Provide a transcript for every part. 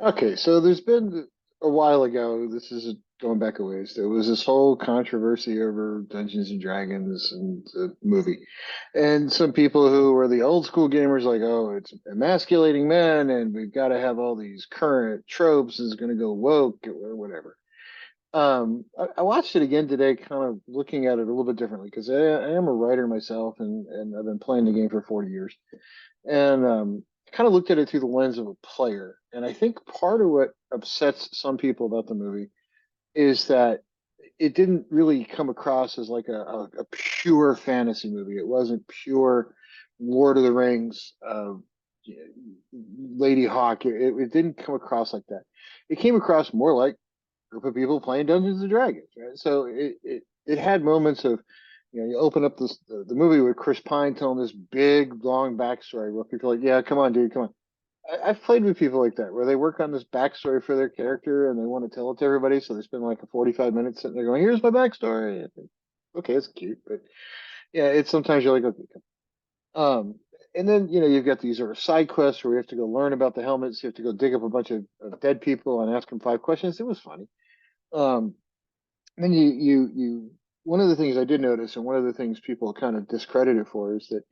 Okay, so there's been a while ago, this is going back a ways, there was this whole controversy over Dungeons and Dragons and the movie. And some people who were the old school gamers like, oh, it's emasculating men and we've got to have all these current tropes, it's going to go woke or whatever. I watched it again today, kind of looking at it a little bit differently because I am a writer myself and I've been playing the game for 40 years. And kind of looked at it through the lens of a player. And I think part of what upsets some people about the movie is that it didn't really come across as like a pure fantasy movie. It wasn't pure Lord of the Rings, Lady Hawk. It didn't come across like that. It came across more like a group of people playing Dungeons and Dragons, right? So it had moments of, you open up the movie with Chris Pine telling this big long backstory where people are like, yeah, come on, dude, come on. I've played with people like that where they work on this backstory for their character and they want to tell it to everybody, so they spend like a 45 minutes sitting there going, "Here's my backstory." And, okay, it's cute, but yeah, it's sometimes you're like, okay, um, and then you've got these sort of side quests where you have to go learn about the helmets. You have to go dig up a bunch of dead people and ask them 5 questions. It was funny. Um, then you one of the things I did notice, and one of the things people kind of discredit it for, is that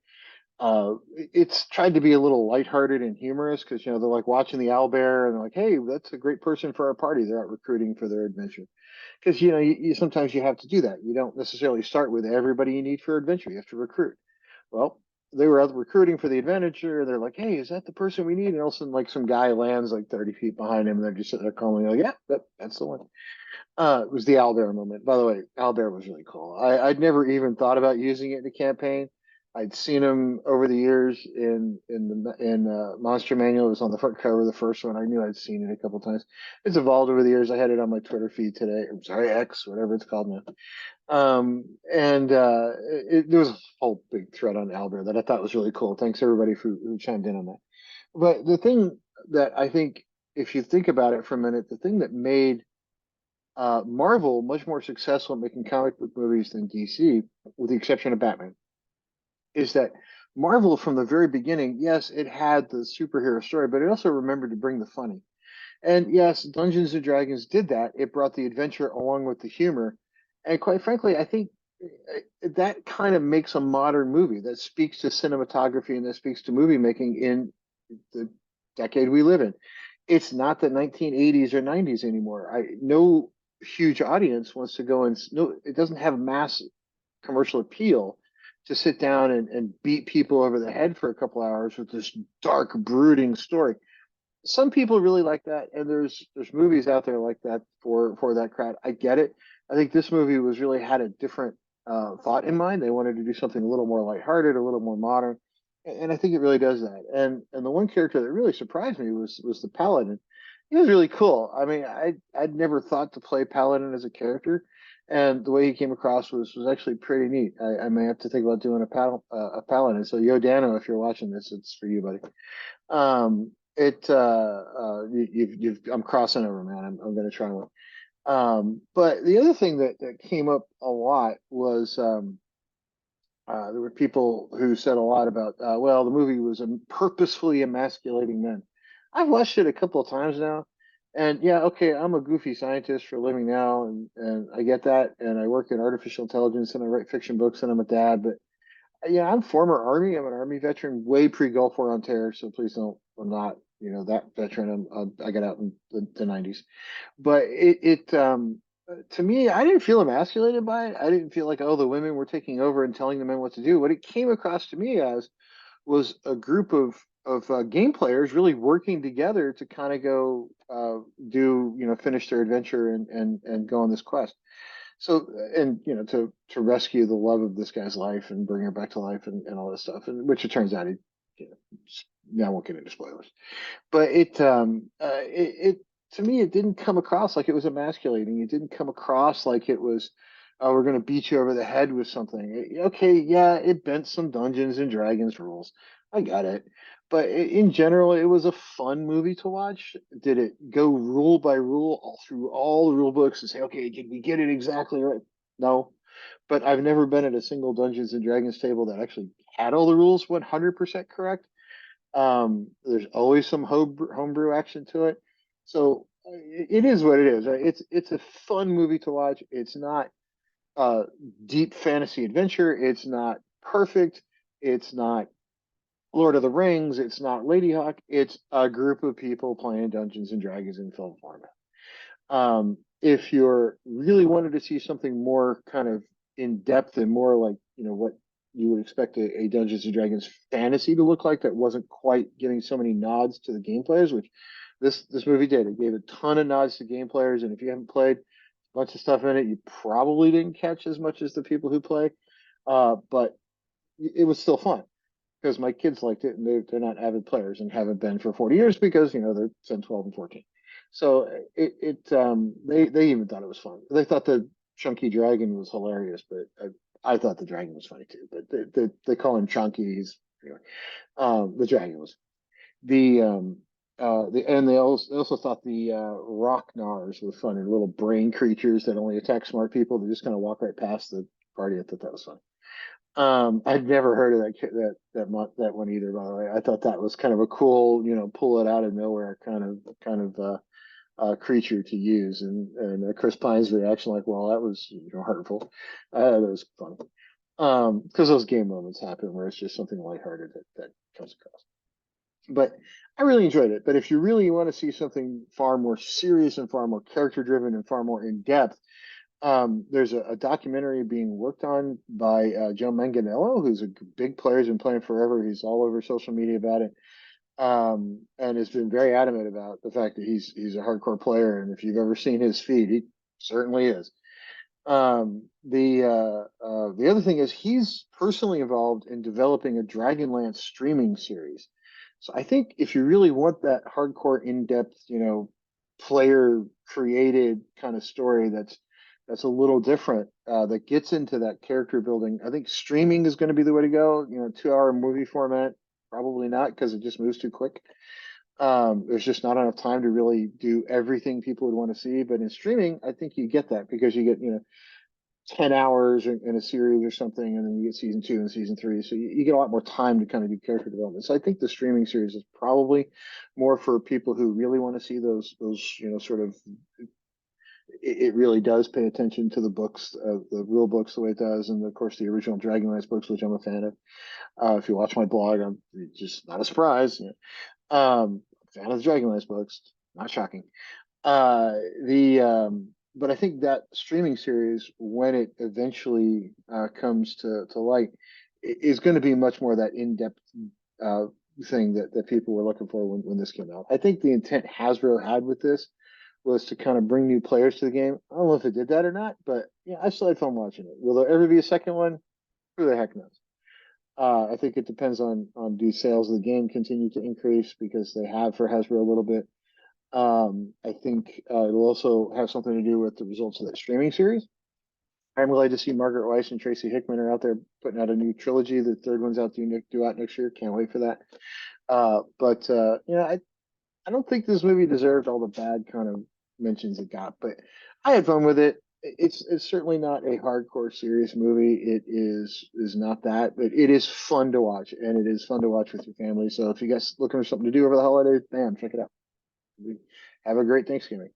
it's tried to be a little lighthearted and humorous because they're like watching the owlbear and they're like, hey, that's a great person for our party. They're out recruiting for their adventure because you sometimes you have to do that. You don't necessarily start with everybody you need for adventure. You have to recruit. Well, they were out recruiting for the adventure. They're like, hey, is that the person we need? And all of a sudden, like some guy lands like 30 feet behind him, and they're just sitting there calling, like, yeah, that's the one. It was the owlbear moment. By the way, owlbear was really cool. I'd never even thought about using it in a campaign. I'd seen him over the years in Monster Manual. It was on the front cover of the first one. I knew I'd seen it a couple times. It's evolved over the years. I had it on my Twitter feed today. I'm sorry, X, whatever it's called now. And there was a whole big thread on owlbear that I thought was really cool. Thanks everybody who chimed in on that. But the thing that I think, if you think about it for a minute, the thing that made Marvel much more successful at making comic book movies than DC, with the exception of Batman, is that Marvel from the very beginning, yes, it had the superhero story, but it also remembered to bring the funny. And yes, Dungeons and Dragons did that. It brought the adventure along with the humor. And quite frankly, I think that kind of makes a modern movie that speaks to cinematography and that speaks to movie making in the decade we live in. It's not the 1980s or 90s anymore. No huge audience wants to go and no, it doesn't have mass commercial appeal to sit down and beat people over the head for a couple hours with this dark, brooding story. Some people really like that, and there's movies out there like that for that crowd. I get it. I think this movie was really had a different thought in mind. They wanted to do something a little more lighthearted, a little more modern, and I think it really does that. And the one character that really surprised me was the Paladin. He was really cool. I mean, I'd never thought to play Paladin as a character, and the way he came across was actually pretty neat. I may have to think about doing a Paladin. So Yo Dano, if you're watching this, it's for you, buddy. I'm crossing over, man. I'm going to try one. But the other thing that came up a lot was there were people who said a lot about, well, the movie was purposefully emasculating men. I've watched it a couple of times now, and yeah, okay, I'm a goofy scientist for a living now, and I get that, and I work in artificial intelligence, and I write fiction books, and I'm a dad, but yeah, I'm former Army. I'm an Army veteran, way pre-Gulf War on Terror. So please don't. I'm not, that veteran. I got out in the 90s. But to me, I didn't feel emasculated by it. I didn't feel like, oh, the women were taking over and telling the men what to do. What it came across to me as was a group of game players really working together to kind of go finish their adventure and go on this quest. So, and to rescue the love of this guy's life and bring her back to life and all this stuff, and which it turns out you know, now I won't get into spoilers, but it to me it didn't come across like it was emasculating. It didn't come across like it was, oh, we're going to beat you over the head with something. Okay, yeah, it bent some Dungeons and Dragons rules. I got it. But in general, it was a fun movie to watch. Did it go rule by rule all through all the rule books and say, okay, did we get it exactly right? No. But I've never been at a single Dungeons and Dragons table that actually had all the rules 100% correct. There's always some homebrew action to it. So it is what it is. Right? It's a fun movie to watch. It's not uh, deep fantasy adventure. It's not perfect. It's not Lord of the Rings. It's not Lady Hawk. It's a group of people playing Dungeons and Dragons in film format. If you're really wanted to see something more kind of in depth and more like, what you would expect a Dungeons and Dragons fantasy to look like that wasn't quite giving so many nods to the game players, which this movie did. It gave a ton of nods to game players, and if you haven't played a bunch of stuff in it, you probably didn't catch as much as the people who play. But it was still fun because my kids liked it, and they're not avid players and haven't been for 40 years because they're 10, 12, and 14. So they even thought it was fun. They thought the chunky dragon was hilarious, but I thought the dragon was funny too. But they call him chunky. He's anyway. The dragon was and they also thought the rock nars were funny, little brain creatures that only attack smart people. They just kind of walk right past the party. I thought that was funny. I'd never heard of that one either, by the way. I thought that was kind of a cool, pull it out of nowhere kind of creature to use, and Chris Pine's reaction, like, well, that was hurtful. That was funny. Because those game moments happen where it's just something lighthearted that comes across. But I really enjoyed it. But if you really want to see something far more serious and far more character driven and far more in depth, there's a documentary being worked on by Joe Manganiello, who's a big player. He's been playing forever. He's all over social media about it, and has been very adamant about the fact that he's a hardcore player. And if you've ever seen his feed, he certainly is. The other thing is he's personally involved in developing a Dragonlance streaming series. So I think if you really want that hardcore, in-depth, player created kind of story that's a little different, that gets into that character building, I think streaming is going to be the way to go. 2-hour movie format, probably not because it just moves too quick. There's just not enough time to really do everything people would want to see. But in streaming, I think you get that because you get, 10 hours in a series or something, and then you get season 2 and season 3. So you get a lot more time to kind of do character development. So I think the streaming series is probably more for people who really want to see those, sort of, it really does pay attention to the books, the real books the way it does. And of course, the original Dragonlance books, which I'm a fan of. If you watch my blog, I'm just not a surprise. Fan of the Dragonlance books, not shocking. The But I think that streaming series, when it eventually comes to light, is going to be much more that in-depth uh, thing that people were looking for when this came out. I think the intent Hasbro had with this was to kind of bring new players to the game. I don't know if it did that or not, but yeah, I still had fun watching it. Will there ever be a second one? Who the heck knows? I think it depends on do sales of the game continue to increase because they have for Hasbro a little bit. I think it'll also have something to do with the results of that streaming series. I'm glad to see Margaret Weiss and Tracy Hickman are out there putting out a new trilogy. The third one's due out next year. Can't wait for that. But I don't think this movie deserved all the bad kind of mentions it got, but I had fun with it. It's certainly not a hardcore serious movie. It is not that, but it is fun to watch, and it is fun to watch with your family. So if you guys looking for something to do over the holidays, bam, check it out. Have a great Thanksgiving.